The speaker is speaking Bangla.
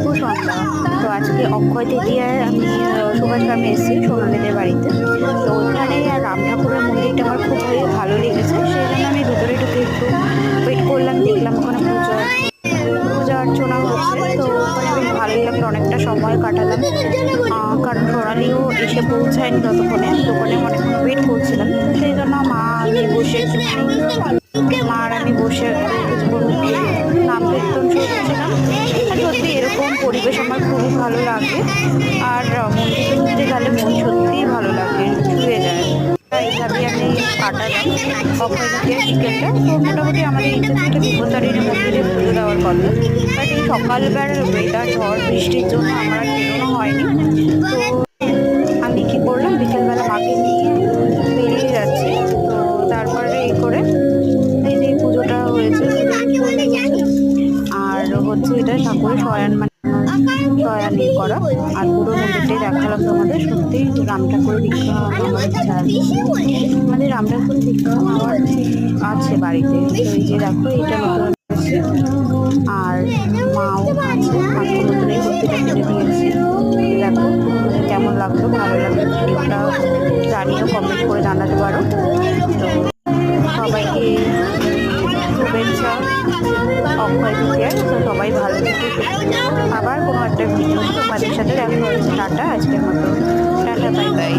শুভ সন্ধ্যা। তো আজকে অক্ষয় তৃতীয়ায় আমি সুভাষ গ্রামে এসেছি সোনালীদের বাড়িতে। তো ওখানে রাম ঠাকুরের মন্দিরটা আমার খুবই ভালো লেগেছে, সেই জন্য আমি ভেতরে ঢুকে একটু ওয়েট করলাম, দেখলাম ওখানে পূজা অর্চনা হচ্ছে। তো ওখানে বেশ ভালোই লাগলো, অনেকটা সময় কাটালাম। কারণ সোনালিও এসে পৌঁছায়নি ততক্ষণে, দোকানে অনেকক্ষণ ওয়েট করছিলাম। তো সেই জন্য মা আমি বসে মা আর আমি বসে নাম কীর্তন শুনছিলাম। আর সত্যি এরকম পরিবেশ আমার খুবই ভালো লাগে। আর মন্দিরে গেলে মন সত্যিই ভালো লাগে, ছুঁয়ে যায়। এইভাবে আমি কাটালাম অক্ষয় তৃতীয়ার বিকেলটা। তো মোটামুটি আমাদের ইচ্ছে থেকে বিপত্তারিণী মন্দিরে পুজো দেওয়ার কথা, বাট এই সকালবেলার ওয়েদার ঝড় বৃষ্টির জন্য আমার বেরোনো হয়নি। তো আমি কী করলাম, বিকেলবেলা মাকে নিয়ে বেরিয়ে যাচ্ছি। তো তারপরে এই করে এই যে পুজোটা হয়েছে, আর হচ্ছে এটা ঠাকুরের শয়ান শয়ানি করা। আর পুরো মন্দিরটাই দেখালাম তোমাদের। সত্যি রাম ঠাকুরের বিগ্রহ আমাদের রাম ঠাকুরের বিগ্রহ আমার আছে বাড়িতে। তো এই যে দেখো এটা নতুন আর মাও আছে, মাকে নতুন এই কুর্তিটা কিনে দিয়েছি। দেখো কেমন লাগলো, ভালো লাগলো ভিডিওটা জানিও, কমেন্ট করে জানাতে পারো। তো সবাইকে শুভেচ্ছা অক্ষয় তৃতীয়ার। তো সবাই ভালো থেকে আবার কোনো একটা ভিডিও তোমাদের সাথে দেখা হচ্ছে। টাটা, আজকের মতো টাটা, বাই বাই।